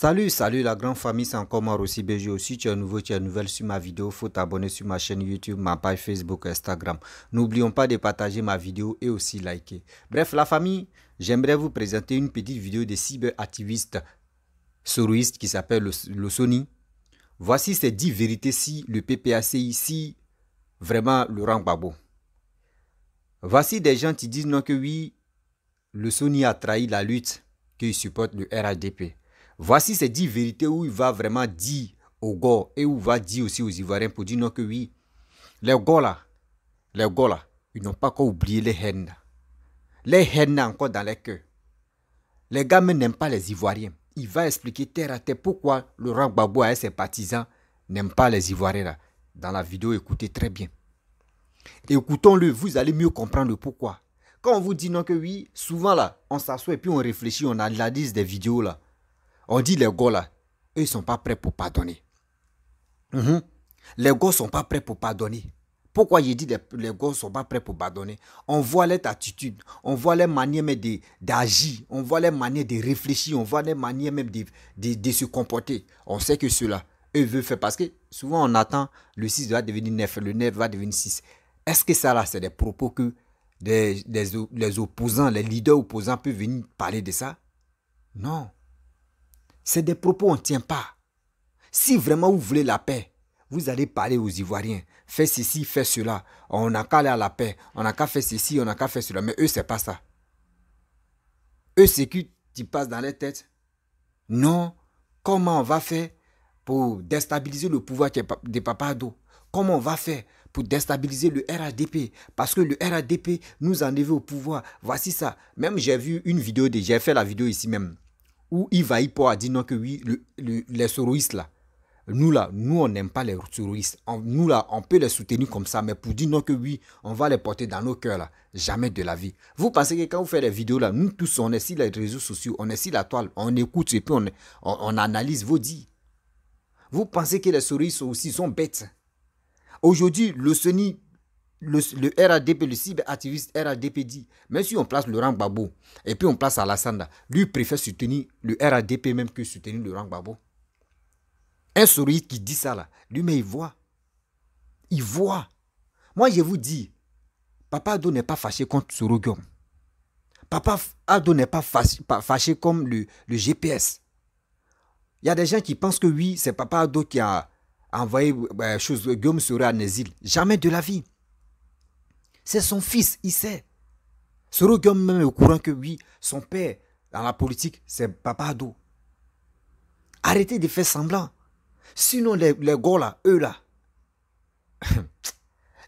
Salut la grande famille, c'est encore moi Rossi BG aussi. Tu es nouveau, tu es nouvelle sur ma vidéo. Faut t'abonner sur ma chaîne YouTube, ma page Facebook, Instagram. N'oublions pas de partager ma vidéo et aussi liker. Bref, la famille, j'aimerais vous présenter une petite vidéo de cyberactiviste soroïste qui s'appelle le Sony. Voici ces 10 vérités si le PPACI, si vraiment Laurent Gbagbo. Voici des gens qui disent non que oui, le Sony a trahi la lutte, qu'il supporte le RHDP. Voici ces 10 vérités où il va vraiment dire aux gars et où il va dire aussi aux Ivoiriens pour dire non que oui, les gars là, ils n'ont pas encore oublié les haines. Les haines encore dans les cœurs. Les gars n'aiment pas les Ivoiriens. Il va expliquer terre à terre pourquoi Laurent Gbagbo et ses partisans n'aiment pas les Ivoiriens là. Dans la vidéo, écoutez très bien. Écoutons-le, vous allez mieux comprendre le pourquoi. Quand on vous dit non que oui, souvent là, on s'assoit et puis on réfléchit, on analyse des vidéos là. On dit les gars là, eux ils sont pas prêts pour pardonner. Les gars sont pas prêts pour pardonner. Pourquoi j'ai dit les gars sont pas prêts pour pardonner? On voit leur attitude, on voit leur manière même d'agir, on voit leur manière de réfléchir, on voit leur manière même de se comporter. On sait que ceux-là, eux veulent faire parce que souvent on attend le 6 va devenir 9, le 9 va devenir 6. Est-ce que ça là, c'est des propos que les opposants, les leaders opposants peuvent venir parler de ça? Non. C'est des propos, on ne tient pas. Si vraiment vous voulez la paix, vous allez parler aux Ivoiriens. Fais ceci, fais cela. On n'a qu'à aller à la paix. On n'a qu'à faire ceci, on n'a qu'à faire cela. Mais eux, c'est pas ça. Eux, c'est qui passe dans les têtes. Non. Comment on va faire pour déstabiliser le pouvoir de Papa Ado? Comment on va faire pour déstabiliser le RHDP? Parce que le RHDP nous a enlevé au pouvoir. Voici ça. Même j'ai vu une vidéo, j'ai fait la vidéo ici même, où Yves Ipo a dit non que oui, les soroïstes là, nous on n'aime pas les soroïstes. Nous là, on peut les soutenir comme ça, mais pour dire non que oui, on va les porter dans nos cœurs là, jamais de la vie. Vous pensez que quand vous faites les vidéos là, nous tous on est sur les réseaux sociaux, on est sur la toile, on écoute et puis on analyse vos dits. Vous pensez que les soroïstes aussi sont bêtes? Aujourd'hui, le Sony, le RHDP, le cyberactiviste RHDP dit, même si on place Laurent Gbagbo et puis on place Alassane, lui préfère soutenir le RHDP même que soutenir Laurent Gbagbo. Un sourire qui dit ça là, lui-même il voit. Il voit. Moi je vous dis, Papa Ado n'est pas fâché contre Soroguium. Papa Ado n'est pas fâché comme le GPS. Il y a des gens qui pensent que oui, c'est Papa Ado qui a envoyé Guillaume Soro en exil. Jamais de la vie. C'est son fils, il sait. Soroguium même est au courant que oui, son père dans la politique, c'est Papa Ado. Arrêtez de faire semblant. Sinon, les gars là, eux là,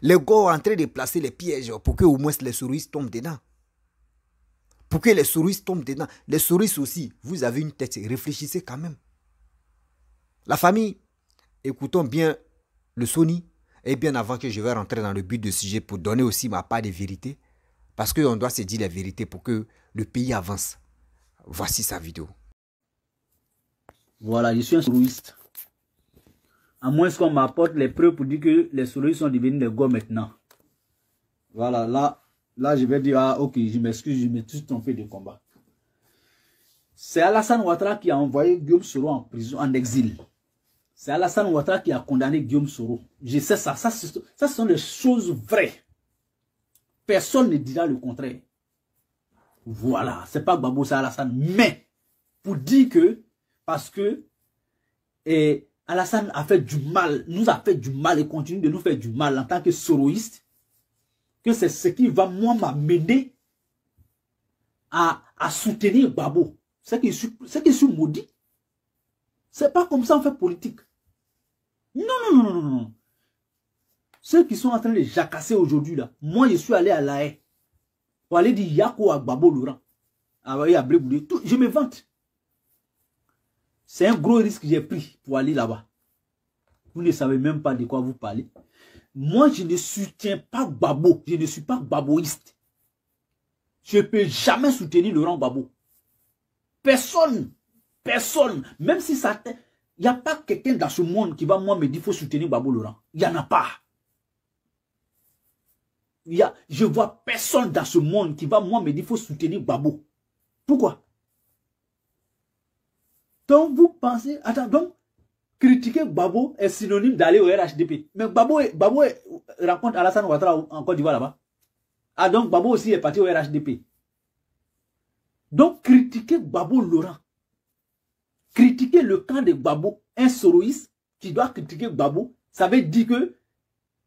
les gars sont en train de placer les pièges pour que au moins les souris tombent dedans. Pour que les souris tombent dedans. Les souris aussi, vous avez une tête, réfléchissez quand même. La famille, écoutons bien le Sony. Et bien avant que je vais rentrer dans le but de sujet pour donner aussi ma part de vérité. Parce qu'on doit se dire la vérité pour que le pays avance. Voici sa vidéo. Voilà, je suis un soroïste. À moins qu'on m'apporte les preuves pour dire que les soroïstes sont devenus des gars maintenant. Voilà, là je vais dire, ah ok, je m'excuse, je me suis trompé de combat. C'est Alassane Ouattara qui a envoyé Guillaume Soro en prison, en exil. C'est Alassane Ouattara qui a condamné Guillaume Soro. Je sais ça, ça ce sont des choses vraies. Personne ne dira le contraire. Voilà, c'est pas Gbagbo, c'est Alassane. Mais, pour dire que, parce que Alassane a fait du mal, nous a fait du mal et continue de nous faire du mal en tant que soroïste, que c'est ce qui va, moi, m'amener à soutenir Gbagbo. C'est que je suis maudit. C'est pas comme ça on fait politique. Non. Ceux qui sont en train de jacasser aujourd'hui là, moi je suis allé à La Haye pour aller dire Yako à Gbagbo Laurent. Je me vante. C'est un gros risque que j'ai pris pour aller là-bas. Vous ne savez même pas de quoi vous parlez. Moi, je ne soutiens pas Gbagbo. Je ne suis pas gbaboïste. Je ne peux jamais soutenir Laurent Gbagbo. Personne. Même si ça... Il n'y a pas quelqu'un dans ce monde qui va moi me dire qu'il faut soutenir Gbagbo Laurent. Il n'y en a pas. Je vois personne dans ce monde qui va moi me dire qu'il faut soutenir Gbagbo. Pourquoi? Donc, vous pensez... Attends, donc, critiquer Gbagbo est synonyme d'aller au RHDP. Mais Gbagbo rencontre Alassane Ouattara en Côte d'Ivoire là-bas. Ah, donc Gbagbo aussi est parti au RHDP. Donc, critiquer Gbagbo Laurent, critiquer le camp de Gbagbo, un soroïste qui doit critiquer Gbagbo, ça veut dire que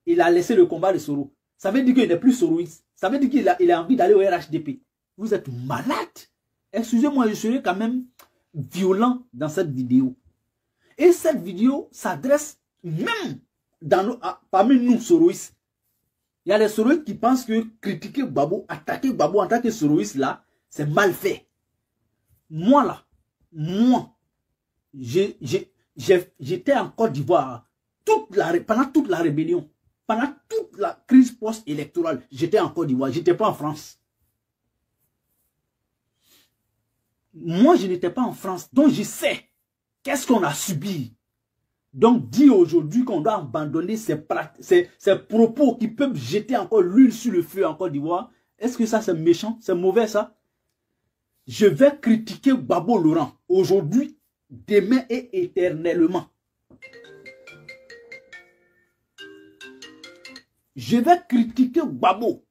il a laissé le combat de Soro. Ça veut dire qu'il n'est plus soroïste. Ça veut dire qu'il a envie d'aller au RHDP. Vous êtes malade. Excusez-moi, je serai quand même violent dans cette vidéo. Et cette vidéo s'adresse même parmi nous soroïstes. Il y a les soroïstes qui pensent que critiquer Gbagbo, attaquer Gbagbo en tant que soroïste là, c'est mal fait. Moi là, j'étais en Côte d'Ivoire pendant toute la rébellion, pendant toute la crise post-électorale, j'étais en Côte d'Ivoire, j'étais pas en France. Moi, je n'étais pas en France, donc je sais qu'est-ce qu'on a subi. Donc, dire aujourd'hui qu'on doit abandonner ces propos qui peuvent jeter encore l'huile sur le feu en Côte d'Ivoire, est-ce que ça c'est méchant, c'est mauvais ça? Je vais critiquer Gbagbo Laurent aujourd'hui, demain et éternellement. Je vais critiquer Gbagbo.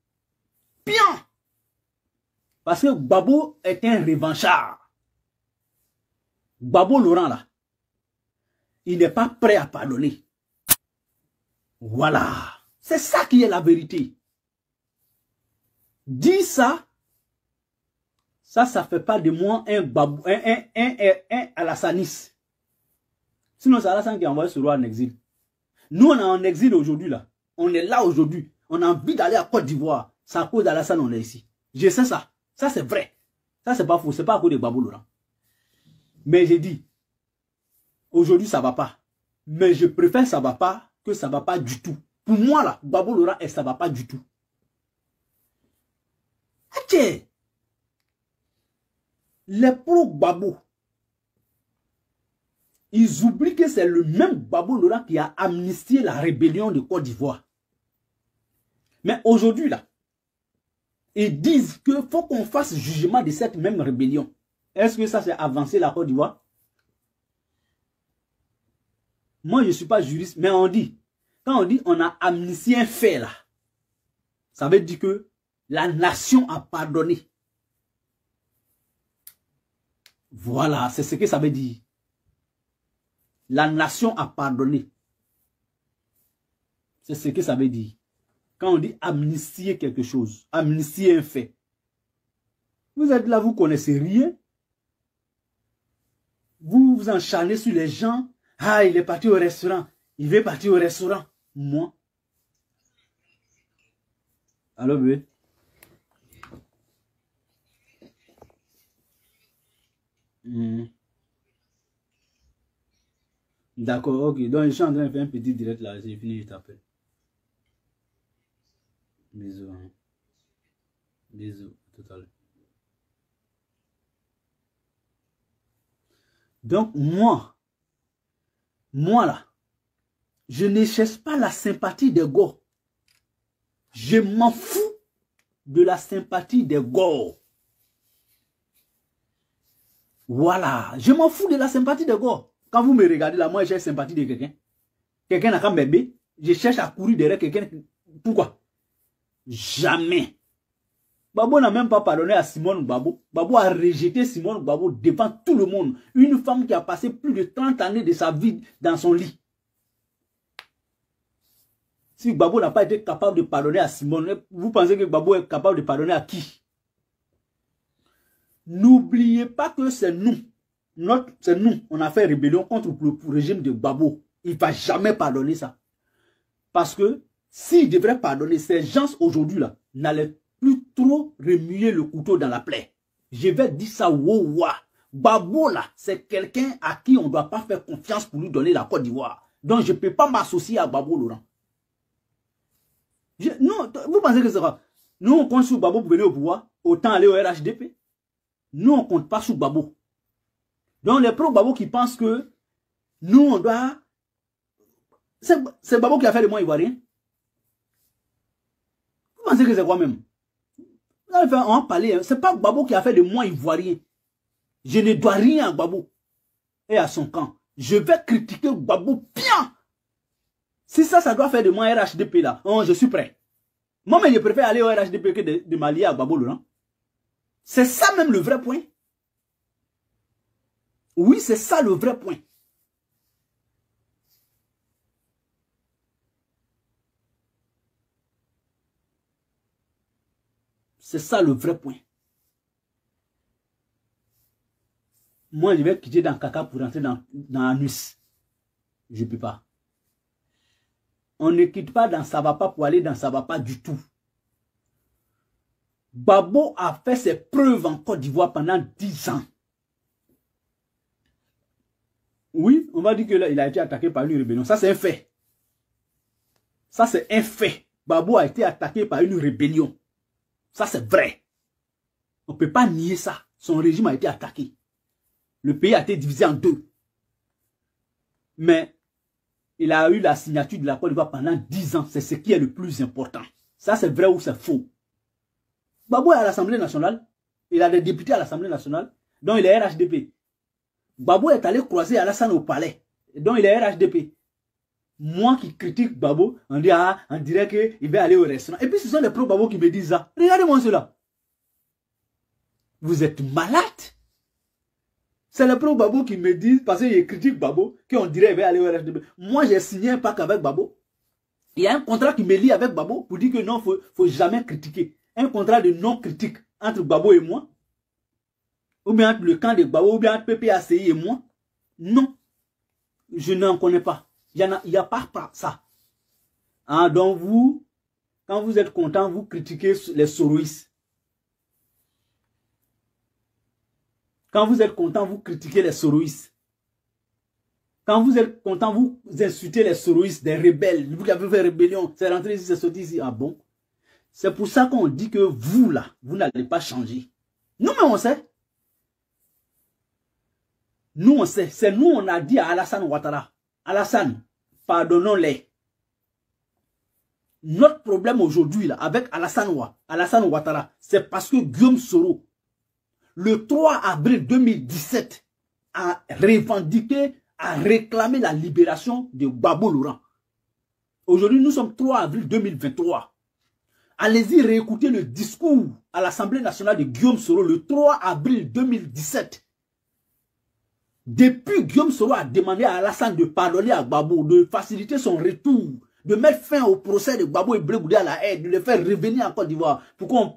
Bien. Parce que Gbagbo est un revanchard. Gbagbo Laurent là, il n'est pas prêt à pardonner. Voilà. C'est ça qui est la vérité. Dis ça, ça fait pas de moi un Gbagbo, un Alassaniste. Sinon c'est Alassane qui a envoyé ce roi en exil. Nous on est en exil aujourd'hui là. On est là aujourd'hui. On a envie d'aller à Côte d'Ivoire. C'est à cause d'Alassane on est ici. Je sais ça. Ça c'est vrai. Ça c'est pas faux. C'est pas à cause de Gbagbo Laurent. Mais j'ai dit, aujourd'hui ça va pas. Mais je préfère ça va pas que ça va pas du tout. Pour moi là, Gbagbo Laurent et ça va pas du tout. Ok. Les pro-Gbagbo, ils oublient que c'est le même Gbagbo Laurent qui a amnistié la rébellion de Côte d'Ivoire. Mais aujourd'hui là, ils disent qu'il faut qu'on fasse jugement de cette même rébellion. Est-ce que ça c'est avancer la Côte d'Ivoire? Moi je ne suis pas juriste, mais on dit, quand on dit on a amnistié un fait là, ça veut dire que la nation a pardonné. Voilà, c'est ce que ça veut dire. La nation a pardonné. C'est ce que ça veut dire. Quand on dit amnistier quelque chose, amnistier un fait. Vous êtes là, vous connaissez rien. Vous vous encharnez sur les gens. Ah, il est parti au restaurant. Il veut partir au restaurant. Moi. Allô, bébé? D'accord, ok. Donc, je suis en train de faire un petit direct là. J'ai fini, je t'appelle. Bisous. Hein. Bisous. Tout à l'heure. Donc, moi là, je ne cherche pas la sympathie des gars. Je m'en fous de la sympathie des gars. Voilà, je m'en fous de la sympathie des gars. Quand vous me regardez là, moi je cherche la sympathie de quelqu'un. Quelqu'un n'a qu'à m'aimer. Je cherche à courir derrière quelqu'un. Pourquoi? Jamais. Gbagbo n'a même pas pardonné à Simone Gbagbo. Gbagbo a rejeté Simone Gbagbo devant tout le monde. Une femme qui a passé plus de 30 années de sa vie dans son lit. Si Gbagbo n'a pas été capable de pardonner à Simone, vous pensez que Gbagbo est capable de pardonner à qui? N'oubliez pas que c'est nous. C'est nous. On a fait rébellion contre le régime de Gbagbo. Il ne va jamais pardonner ça. Parce que s'il devrait pardonner, ces gens aujourd'hui là n'allaient plus trop remuer le couteau dans la plaie. Je vais dire ça, wow. Gbagbo là, c'est quelqu'un à qui on ne doit pas faire confiance pour lui donner la Côte d'Ivoire. Donc je ne peux pas m'associer à Gbagbo Laurent. Non, vous pensez que c'est quoi? Nous on compte sur Gbagbo pour venir au pouvoir, autant aller au RHDP. Nous on ne compte pas sur Gbagbo. Donc les pro-Gbagbo qui pensent que nous on doit... C'est Gbagbo qui a fait le mois ivoirien. Vous pensez que c'est quoi même? On va parler. C'est pas Gbagbo qui a fait le mois ivoirien. Je ne dois rien à Gbagbo. et à son camp. Je vais critiquer Gbagbo bien. Si ça doit faire de moi RHDP là, oh, je suis prêt. Moi, mais je préfère aller au RHDP que de m'allier à Gbagbo Laurent. C'est ça même le vrai point. Oui, c'est ça le vrai point. C'est ça le vrai point. Moi, je vais quitter dans caca pour rentrer dans Anus. Je ne peux pas. On ne quitte pas dans ça va pas pour aller dans ça va pas du tout. Gbagbo a fait ses preuves en Côte d'Ivoire pendant 10 ans. Oui, on va dire que là, il a été attaqué par une rébellion. Ça, c'est un fait. Ça, c'est un fait. Gbagbo a été attaqué par une rébellion. Ça, c'est vrai. On ne peut pas nier ça. Son régime a été attaqué. Le pays a été divisé en deux. Mais il a eu la signature de la Côte d'Ivoire pendant 10 ans. C'est ce qui est le plus important. Ça, c'est vrai ou c'est faux. Gbagbo est à l'Assemblée nationale. Il a des députés à l'Assemblée nationale. Donc, il est RHDP. Gbagbo est allé croiser Alassane au palais. Donc, il est RHDP. Moi qui critique Gbagbo, on dirait qu'il va aller au restaurant. Et puis, ce sont les pro-Gbagbo qui me disent ça. Regardez-moi cela. Vous êtes malade. C'est les pro-Gbagbo qui me disent, parce qu'ils critiquent Gbagbo, qu'on dirait qu'il va aller au RHDP. Moi, j'ai signé un pacte avec Gbagbo. Il y a un contrat qui me lie avec Gbagbo pour dire que non, faut jamais critiquer. Un contrat de non-critique entre Gbagbo et moi. Ou bien entre le camp de Gbagbo, ou bien entre PPACI et moi. Non. Je n'en connais pas. Il n'y a pas ça. Hein, donc vous, quand vous êtes content, vous critiquez les soroïstes. Quand vous êtes content, vous critiquez les soroïstes. Quand vous êtes content, vous insultez les soroïstes, des rebelles. Vous qui avez fait rébellion, c'est rentré ici, c'est sorti ici. Ah bon? C'est pour ça qu'on dit que vous là, vous n'allez pas changer. Nous, mais on sait. Nous, on sait. C'est nous, on a dit à Alassane Ouattara. Alassane, pardonnons-les. Notre problème aujourd'hui, là, avec Alassane Ouattara, c'est parce que Guillaume Soro, le 3 avril 2017, a revendiqué, a réclamé la libération de Gbagbo Laurent. Aujourd'hui, nous sommes 3 avril 2023. Allez-y réécouter le discours à l'Assemblée nationale de Guillaume Soro le 3 avril 2017. Depuis, Guillaume Soro a demandé à Alassane de pardonner à Gbagbo, de faciliter son retour, de mettre fin au procès de Gbagbo et Blé Goudé à la haie, de le faire revenir en Côte d'Ivoire pour qu'on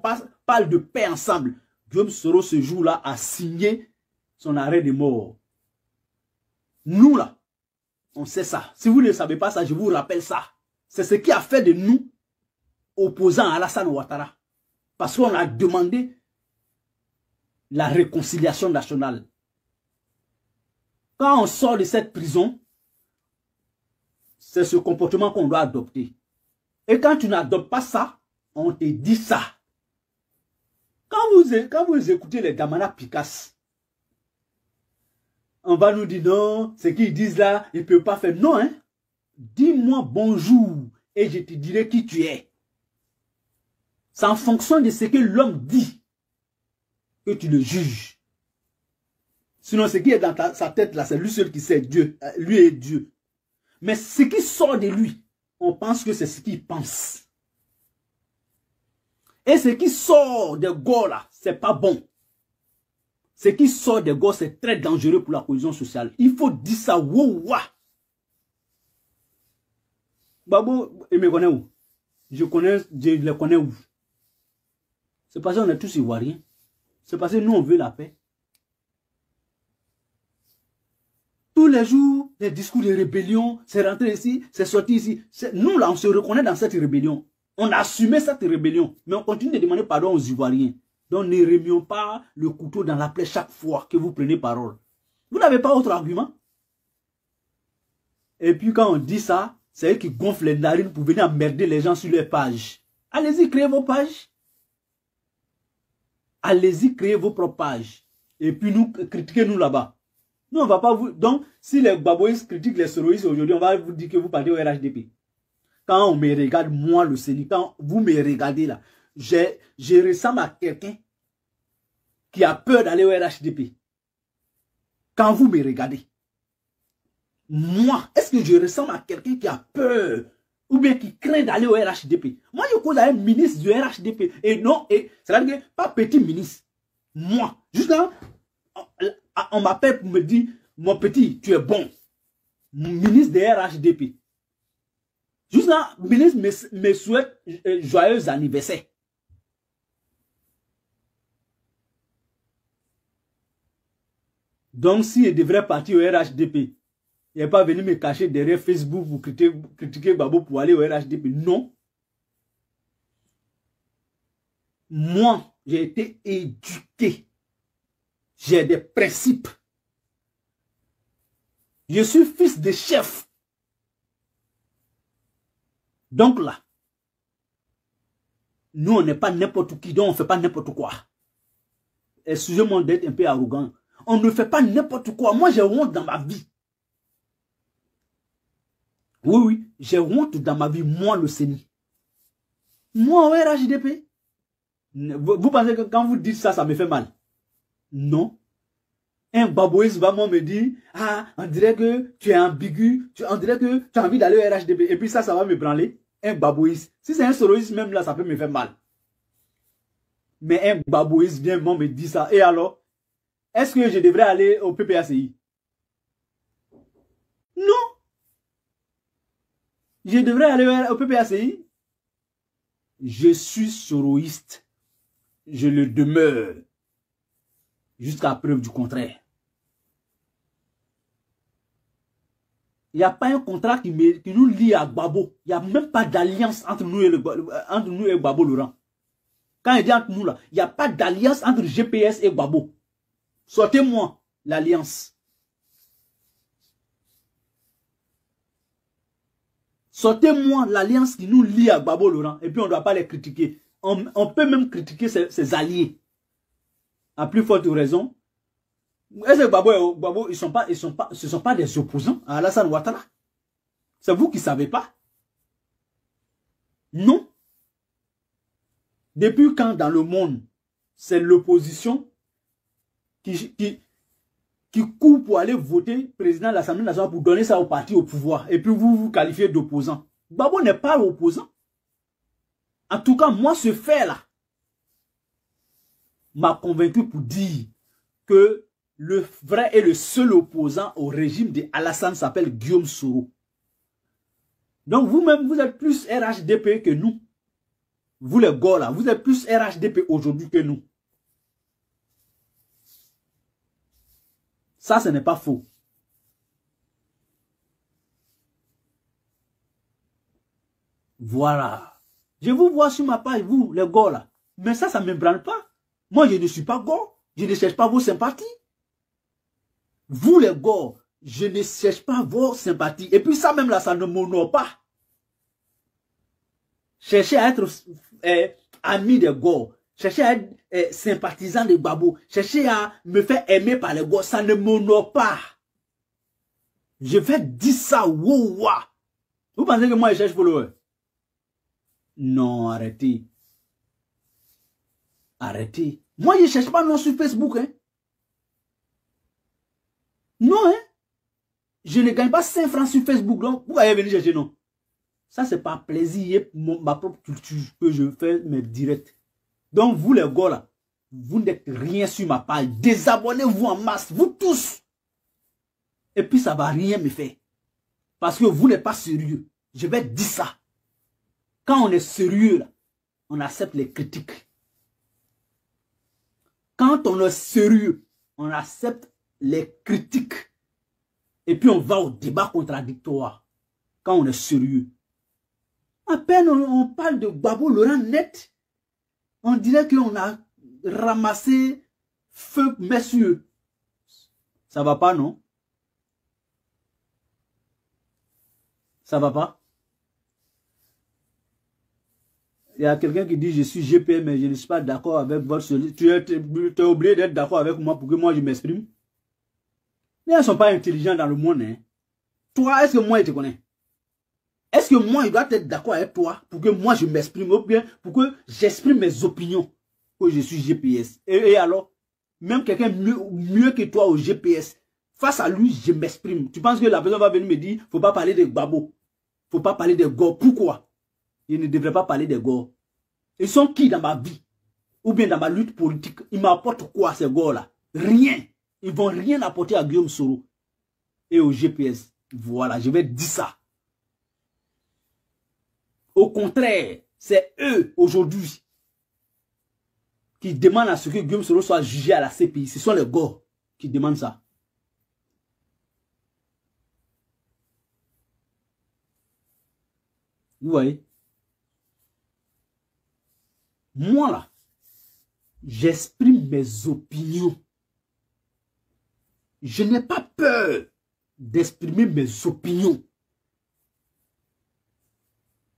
parle de paix ensemble. Guillaume Soro, ce jour-là, a signé son arrêt de mort. Nous, là, on sait ça. Si vous ne savez pas ça, je vous rappelle ça. C'est ce qui a fait de nous opposants à Alassane Ouattara. Parce qu'on a demandé la réconciliation nationale. Quand on sort de cette prison, c'est ce comportement qu'on doit adopter. Et quand tu n'adoptes pas ça, on te dit ça. Quand vous écoutez les Damana Picasse, on va nous dire non, ce qu'ils disent là, ils ne peuvent pas faire. Non, hein. Dis-moi bonjour et je te dirai qui tu es. C'est en fonction de ce que l'homme dit que tu le juges. Sinon, ce qui est dans sa tête là, c'est lui seul qui sait Dieu. Lui est Dieu. Mais ce qui sort de lui, on pense que c'est ce qu'il pense. Et ce qui sort des gars là, c'est pas bon. Ce qui sort des gars, c'est très dangereux pour la cohésion sociale. Il faut dire ça, ouah. Gbagbo, il me connaît où? Je le connais où? C'est parce qu'on est tous ivoiriens. C'est parce que nous, on veut la paix. Tous les jours, les discours de rébellion, c'est rentré ici, c'est sorti ici. Nous, là, on se reconnaît dans cette rébellion. On a assumé cette rébellion. Mais on continue de demander pardon aux Ivoiriens. Donc, ne remuons pas le couteau dans la plaie chaque fois que vous prenez parole. Vous n'avez pas autre argument? Et puis, quand on dit ça, c'est eux qui gonflent les narines pour venir emmerder les gens sur les pages. Allez-y, créez vos pages. Allez-y, créez vos propres pages. Et puis, nous, critiquez-nous là-bas. Nous, on va pas vous... Donc, si les Gbagboïstes critiquent les soroïstes aujourd'hui, on va vous dire que vous partez au RHDP. Quand on me regarde, moi, le CENI, quand vous me regardez là, je ressemble à quelqu'un qui a peur d'aller au RHDP. Quand vous me regardez, Moi, est-ce que je ressemble à quelqu'un qui a peur ou bien qui craint d'aller au RHDP? Moi, je cause à un ministre du RHDP. Et non, c'est-à-dire pas petit ministre. Moi, juste là, on m'appelle pour me dire, mon petit, tu es bon. Ministre des RHDP. Juste là, ministre me souhaite joyeux anniversaire. Donc, s'il devrait partir au RHDP, il n'est pas venu me cacher derrière Facebook pour critiquer Gbagbo pour aller au RHDP. Non. Moi, j'ai été éduqué. J'ai des principes. Je suis fils de chef. Donc là, nous, on n'est pas n'importe qui, donc on ne fait pas n'importe quoi. Excusez-moi d'être un peu arrogant. On ne fait pas n'importe quoi. Moi, j'ai honte dans ma vie. Oui, oui, j'ai honte dans ma vie, moi, le CENI. Moi, au RHDP. Vous pensez que quand vous dites ça, ça me fait mal? Non. Un baboïste va me dire, ah, on dirait que tu es ambigu, on dirait que tu as envie d'aller au RHDP. Et puis ça va me branler. Un baboïste. Si c'est un soloiste, même là, ça peut me faire mal. Mais un baboïste vient me dire ça. Et alors, est-ce que je devrais aller au PPACI? Non. Je devrais aller au PPACI? Je suis soroïste. Je le demeure. Jusqu'à preuve du contraire. Il n'y a pas un contrat qui nous lie à Gbagbo. Il n'y a même pas d'alliance entre nous et Gbagbo Laurent. Quand il dit entre nous là, il n'y a pas d'alliance entre GPS et Gbagbo. Sortez-moi l'alliance. Sortez-moi l'alliance qui nous lie à Gbagbo Laurent. Et puis on ne doit pas les critiquer. On peut même critiquer ses alliés. À plus forte raison. Est-ce que Gbagbo, ce ne sont pas des opposants à Alassane Ouattara? C'est vous qui ne savez pas? Non. Depuis quand dans le monde, c'est l'opposition qui court pour aller voter président de l'Assemblée nationale pour donner ça au parti au pouvoir. Et puis vous vous qualifiez d'opposant. Gbagbo n'est pas opposant. En tout cas, moi, ce fait-là m'a convaincu pour dire que le vrai et le seul opposant au régime de Alassane s'appelle Guillaume Soro. Donc vous-même, vous êtes plus RHDP que nous. Vous les gars là, vous êtes plus RHDP aujourd'hui que nous. Ça, ce n'est pas faux. Voilà. Je vous vois sur ma page, vous, les gars là. Mais ça ne me branle pas. Moi, je ne suis pas gars. Je ne cherche pas vos sympathies. Vous, les gars, je ne cherche pas vos sympathies. Et puis ça même là, ça ne m'honore pas. Chercher à être ami des gars. Chercher à être sympathisant de Gbagbo. Chercher à me faire aimer par les gars. Ça ne m'honore pas. Je vais dire ça, wow. Vous pensez que moi, je cherche follower? Non, arrêtez. Arrêtez. Moi, je ne cherche pas non sur Facebook. Hein. Non, hein. Je ne gagne pas 5 francs sur Facebook. Donc, vous allez venir chercher, non. Ça, c'est par plaisir pour ma propre culture que je fais mes directs. Donc, vous, les gars, là, vous n'êtes rien sur ma page. Désabonnez-vous en masse, vous tous. Et puis, ça ne va rien me faire. Parce que vous n'êtes pas sérieux. Je vais dire ça. Quand on est sérieux, là, on accepte les critiques. Quand on est sérieux, on accepte les critiques. Et puis on va au débat contradictoire. Quand on est sérieux. À peine on parle de Gbagbo Laurent net. On dirait qu'on a ramassé feu messieurs. Ça va pas, non? Ça va pas? Il y a quelqu'un qui dit je suis GPM mais je ne suis pas d'accord avec votre solide. Tu es obligé d'être d'accord avec moi pour que moi je m'exprime. Les gens ne sont pas intelligents dans le monde. Hein. Toi, est-ce que moi je te connais? Est-ce que moi je dois être d'accord avec toi pour que moi je m'exprime ou bien pour que j'exprime mes opinions que je suis GPS? Et alors, même quelqu'un mieux que toi au GPS, Face à lui, je m'exprime. Tu penses que la personne va venir me dire, il ne faut pas parler des Gbagbo. Il ne faut pas parler des Gor. Pourquoi? Il ne devrait pas parler des Gor. Ils sont qui dans ma vie? Ou bien dans ma lutte politique? Ils m'apportent quoi ces Gor-là? Rien. Ils ne vont rien apporter à Guillaume Soro et au GPS. Voilà, je vais dire ça. Au contraire, c'est eux aujourd'hui qui demandent à ce que Guillaume Soro soit jugé à la CPI. Ce sont les Gor qui demandent ça. Vous voyez? Moi là, j'exprime mes opinions. Je n'ai pas peur d'exprimer mes opinions.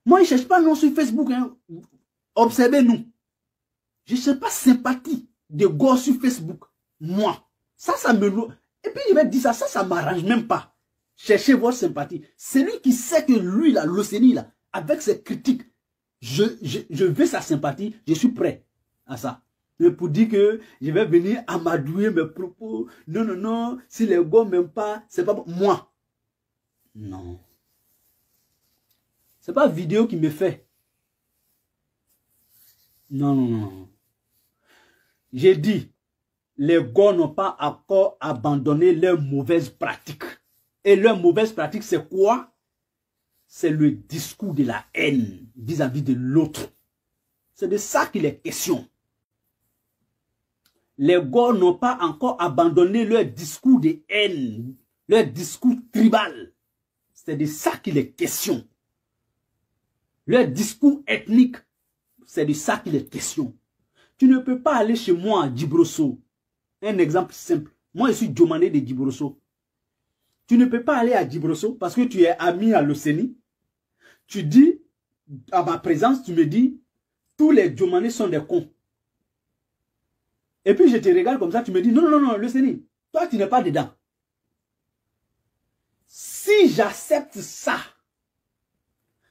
Moi, je ne cherche pas non sur Facebook. Hein. Observez-nous. Je ne cherche pas sympathie de gars sur Facebook. Moi. Ça me... Et puis, je vais dire ça ne m'arrange même pas. Cherchez votre sympathie. Celui qui sait que lui, là, l'Océanie, là, avec ses critiques, je veux sa sympathie, je suis prêt à ça. Mais pour dire que je vais venir amadouer mes propos, non, non, non, si les gars ne m'aiment pas, c'est pas bon. Moi. Non. C'est pas vidéo qui me fait. Non, non, non. J'ai dit, les gars n'ont pas encore abandonné leurs mauvaises pratiques. Et leurs mauvaises pratiques, c'est quoi? C'est le discours de la haine vis-à-vis de l'autre. C'est de ça qu'il est question. Les gars n'ont pas encore abandonné leur discours de haine, leur discours tribal. C'est de ça qu'il est question. Leur discours ethnique, c'est de ça qu'il est question. Tu ne peux pas aller chez moi à Djibrosso. Un exemple simple. Moi, je suis Djomane de Djibrosso. Tu ne peux pas aller à Djibrosso parce que tu es ami à l'Océanie. Tu dis, à ma présence, tu me dis, tous les Djomane sont des cons. Et puis je te regarde comme ça, tu me dis, non, non, non, l'Océanie, toi tu n'es pas dedans. Si j'accepte ça,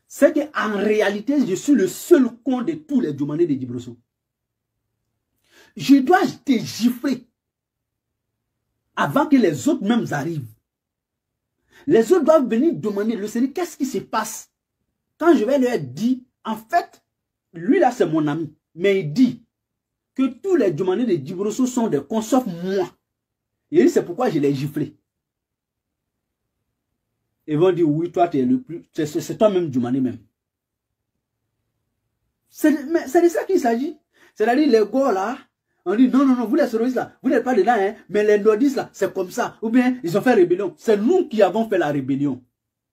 c'est qu'en réalité, je suis le seul con de tous les Djomane de Djibrosso. Je dois te gifler avant que les autres même arrivent. Les autres doivent venir demander, l'Océanie, qu'est-ce qui se passe? Quand je vais leur dire, en fait, lui là c'est mon ami, mais il dit que tous les Djomane de Djibrosso sont des cons, sauf moi. Et c'est pourquoi je l'ai giflé. Ils vont dire, oui, toi, tu es le plus... C'est toi-même Djomane même. C'est de ça qu'il s'agit. C'est-à-dire, les gars là, on dit, non, non, non, vous les terroristes là, vous n'êtes pas dedans, hein, mais les nordistes là, c'est comme ça. Ou bien, ils ont fait rébellion. C'est nous qui avons fait la rébellion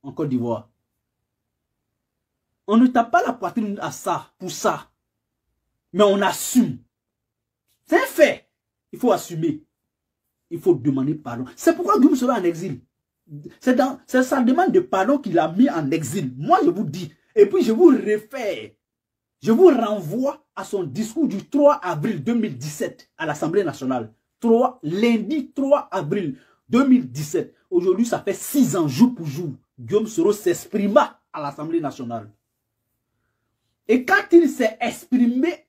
en Côte d'Ivoire. On ne tape pas la poitrine à ça, pour ça. Mais on assume. C'est un fait. Il faut assumer. Il faut demander pardon. C'est pourquoi Guillaume sera en exil. C'est sa demande de pardon qu'il a mis en exil. Moi, je vous dis. Et puis, je vous réfère. Je vous renvoie à son discours du 3 avril 2017 à l'Assemblée nationale. Lundi 3 avril 2017. Aujourd'hui, ça fait 6 ans, jour pour jour. Guillaume Soro s'exprima à l'Assemblée nationale. Et quand il s'est exprimé,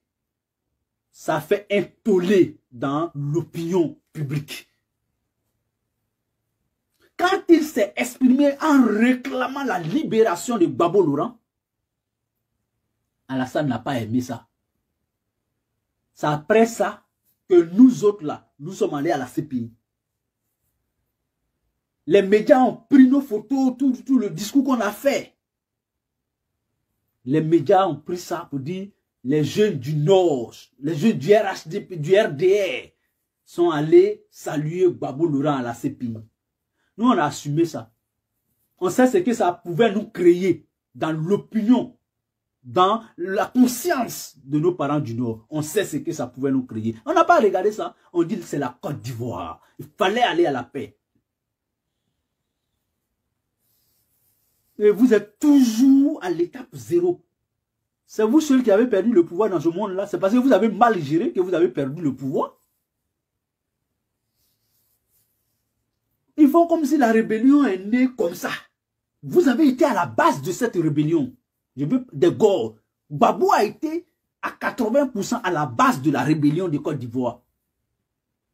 ça fait un tollé dans l'opinion publique. Quand il s'est exprimé en réclamant la libération de Gbagbo Laurent, Alassane n'a pas aimé ça. C'est après ça que nous autres là, nous sommes allés à la CPI. Les médias ont pris nos photos, tout le discours qu'on a fait. Les médias ont pris ça pour dire les jeunes du Nord, les jeunes du RHDP, du RDR sont allés saluer Gbagbo Laurent à la CPI. Nous, on a assumé ça. On sait ce que ça pouvait nous créer dans l'opinion, dans la conscience de nos parents du Nord. On sait ce que ça pouvait nous créer. On n'a pas regardé ça. On dit que c'est la Côte d'Ivoire. Il fallait aller à la paix. Et vous êtes toujours à l'étape 0. C'est vous seul qui avez perdu le pouvoir dans ce monde-là. C'est parce que vous avez mal géré que vous avez perdu le pouvoir. Ils font comme si la rébellion est née comme ça. Vous avez été à la base de cette rébellion. Je veux des gars. Gbagbo a été à 80% à la base de la rébellion de Côte d'Ivoire.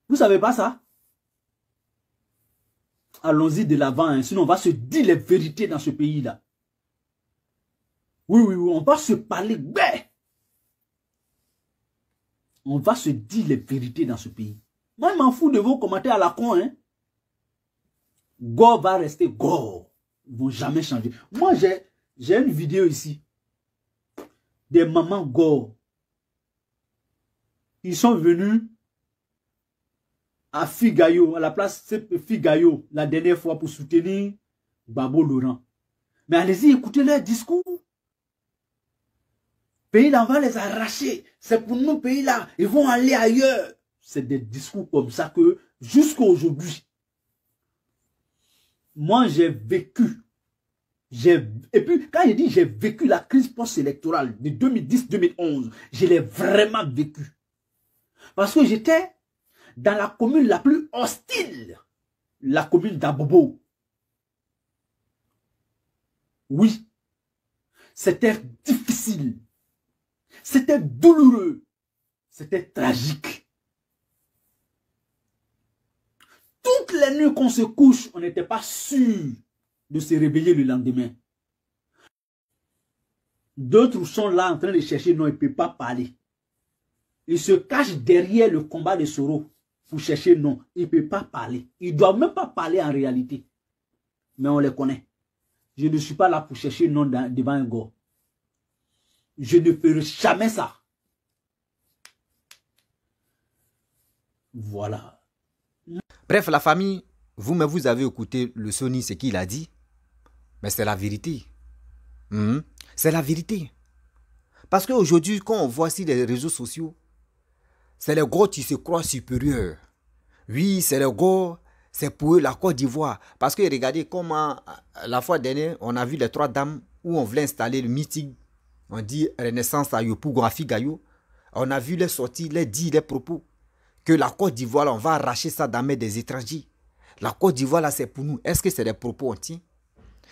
Vous ne savez pas ça? allons-y de l'avant, hein, sinon on va se dire les vérités dans ce pays-là. Oui, oui, oui, on va se parler. On va se dire les vérités dans ce pays. Moi, je m'en fous de vos commentaires à la con. Hein. Gore va rester Gore. Ils ne vont jamais changer. Moi, j'ai une vidéo ici. Des mamans Gore. Ils sont venus à Figayo, à la place Figayo, la dernière fois pour soutenir Babo Laurent. Mais allez-y, écoutez leur discours. Pays-là, on va les arracher. C'est pour nos pays-là. Ils vont aller ailleurs. C'est des discours comme ça que, jusqu'à aujourd'hui, moi, j'ai vécu. Et puis, quand je dis j'ai vécu la crise post-électorale de 2010-2011, je l'ai vraiment vécu. Parce que j'étais dans la commune la plus hostile, la commune d'Abobo. Oui, c'était difficile. C'était douloureux. C'était tragique. Toutes les nuits qu'on se couche, on n'était pas sûr de se réveiller le lendemain. D'autres sont là en train de chercher, non, ils ne peuvent pas parler. Ils se cachent derrière le combat de Soro pour chercher non. Ils ne peuvent pas parler. Ils ne doivent même pas parler en réalité. Mais on les connaît. Je ne suis pas là pour chercher non devant un gars. Je ne ferai jamais ça. Voilà. Bref, la famille, vous-même, vous avez écouté le Sony, ce qu'il a dit. Mais c'est la vérité. C'est la vérité. Parce qu'aujourd'hui, quand on voit sur les réseaux sociaux, c'est les gros qui se croient supérieurs. Oui, c'est les gros, c'est pour eux la Côte d'Ivoire. Parce que regardez comment, la fois dernière, on a vu les 3 dames où on voulait installer le meeting. On dit Renaissance à Yopougon, à Figayo. On a vu les sorties, les dits, les propos. Que la Côte d'Ivoire, on va arracher ça dans les mains des étrangers. La Côte d'Ivoire, là, c'est pour nous. Est-ce que c'est des propos on tient?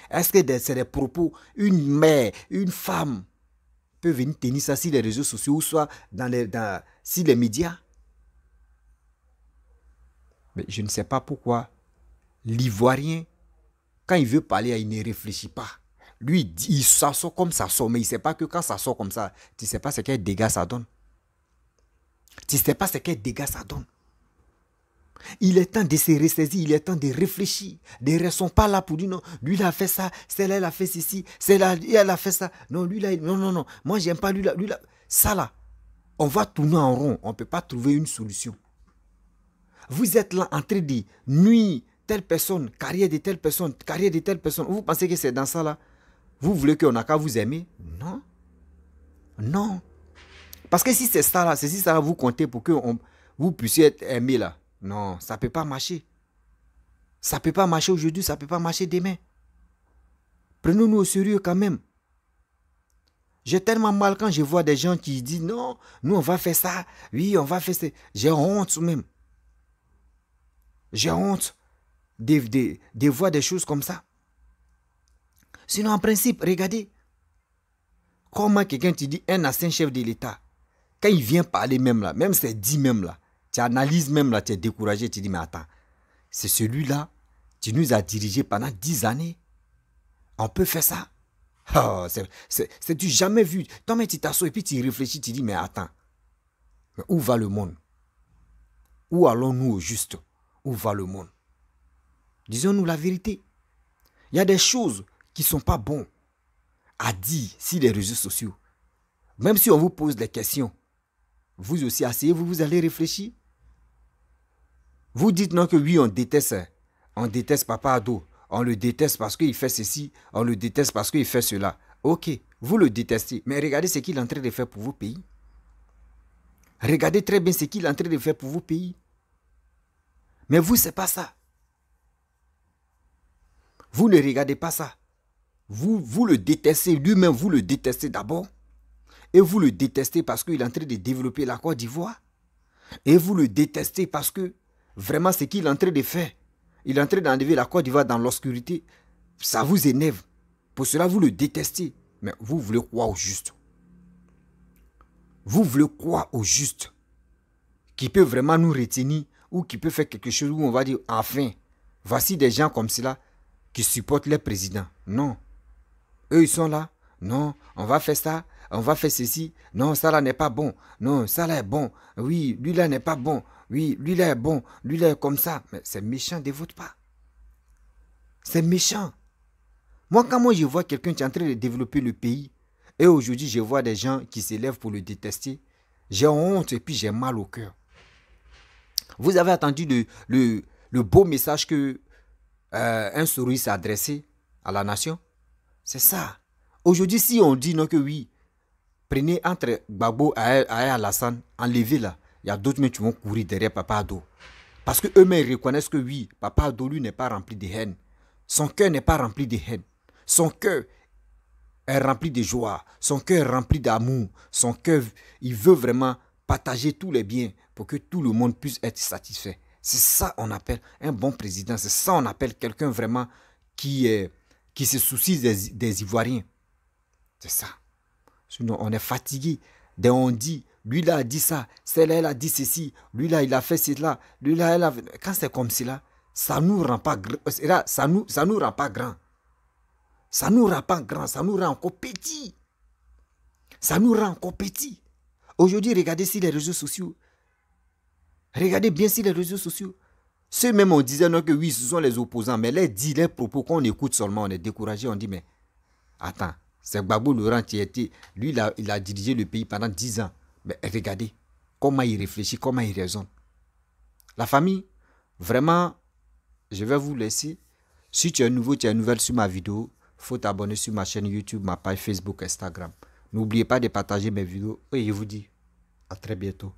Est-ce que c'est des propos, une mère, une femme peut venir tenir ça sur les réseaux sociaux ou soit sur les médias? Mais je ne sais pas pourquoi l'Ivoirien, quand il veut parler, il ne réfléchit pas. Lui, ça sort comme ça sort, mais il ne sait pas que quand ça sort comme ça, tu ne sais pas ce quel dégât ça donne. Tu ne sais pas ce quel dégât ça donne. Il est temps de se ressaisir, il est temps de réfléchir. Ne restons pas là pour dire non, lui il a fait ça, celle-là elle a fait ceci, celle-là elle a fait ça. Non, lui là, non, non, non, moi j'aime pas lui là, ça là. On va tourner en rond, on ne peut pas trouver une solution. Vous êtes là en train de nuire telle personne, carrière de telle personne, carrière de telle personne. Vous pensez que c'est dans ça là? Vous voulez qu'on n'a qu'à vous aimer? Non. Non. Parce que si c'est ça là, c'est si ça là vous comptez pour que vous puissiez être aimé là. Non, ça ne peut pas marcher. Ça ne peut pas marcher aujourd'hui, ça ne peut pas marcher demain. Prenons-nous au sérieux quand même. J'ai tellement mal quand je vois des gens qui disent non, nous on va faire ça, oui on va faire ça. J'ai honte même. J'ai honte de voir des choses comme ça. Sinon en principe, regardez, comment quelqu'un te dit un ancien chef de l'État, quand il vient parler même là, même c'est dit même là, tu analyses même là, tu es découragé, tu dis mais attends, c'est celui-là, tu nous as dirigé pendant 10 années. On peut faire ça. Oh, c'est du jamais vu. Toi-même tu t'assois et puis tu réfléchis, tu dis mais attends, mais où va le monde? Où allons-nous au juste? Où va le monde? Disons-nous la vérité. Il y a des choses qui ne sont pas bonnes à dire sur les réseaux sociaux. Même si on vous pose des questions, vous aussi asseyez-vous, vous allez réfléchir. Vous dites non que oui, on déteste Papa Ado. On le déteste parce qu'il fait ceci, on le déteste parce qu'il fait cela. Ok, vous le détestez, mais regardez ce qu'il est en train de faire pour vos pays. Regardez très bien ce qu'il est en train de faire pour vos pays. Mais vous, ce n'est pas ça. Vous ne regardez pas ça. Vous le détestez, lui-même, vous le détestez d'abord. Et vous le détestez parce qu'il est en train de développer la Côte d'Ivoire. Et vous le détestez parce que vraiment ce qu'il est en train de faire, il est en train d'enlever la Côte d'Ivoire dans l'obscurité. Ça vous énerve. Pour cela, vous le détestez. Mais vous voulez croire au juste. Vous voulez croire au juste. Qui peut vraiment nous retenir ou qui peut faire quelque chose où on va dire enfin, Voici des gens comme cela qui supportent les présidents. Non. Eux, ils sont là. Non, on va faire ça. On va faire ceci. Non, ça là n'est pas bon. Non, ça là est bon. Oui, lui là n'est pas bon. Oui, lui là est bon. Lui là est comme ça. Mais c'est méchant, ne vote pas. C'est méchant. Moi, quand moi je vois quelqu'un qui est en train de développer le pays, et aujourd'hui je vois des gens qui s'élèvent pour le détester, j'ai honte et puis j'ai mal au cœur. Vous avez entendu le beau message que un souris s'est adressé à la nation? C'est ça. Aujourd'hui, si on dit non que oui, prenez entre Gbagbo et Alassane, enlevez là, il y a d'autres qui vont courir derrière Papa Ado. Parce qu'eux-mêmes reconnaissent que oui, Papa Ado, lui, n'est pas rempli de haine. Son cœur n'est pas rempli de haine. Son cœur est rempli de joie. Son cœur est rempli d'amour. Son cœur, il veut vraiment partager tous les biens pour que tout le monde puisse être satisfait. C'est ça qu'on appelle un bon président. C'est ça qu'on appelle quelqu'un vraiment qui se soucie des Ivoiriens. C'est ça. Sinon, on est fatigué. Dès on dit, lui là a dit ça, celle-là elle a dit ceci, lui là il a fait cela, lui là elle a... Quand c'est comme cela, ça nous rend pas ça nous rend pas grand. Ça nous rend pas grand, ça nous rend encore petit. Ça nous rend encore petit. Aujourd'hui, regardez sur les réseaux sociaux. Regardez bien sur les réseaux sociaux. Ceux-mêmes, on disait non que oui, ce sont les opposants, mais les propos qu'on écoute seulement, on est découragé, on dit mais attends, c'est Gbagbo Laurent qui était, lui il a dirigé le pays pendant 10 ans. Mais regardez comment il réfléchit, comment il raisonne. La famille, vraiment, je vais vous laisser. Si tu es nouveau, tu es nouvelle sur ma vidéo, il faut t'abonner sur ma chaîne YouTube, ma page Facebook, Instagram. N'oubliez pas de partager mes vidéos et je vous dis à très bientôt.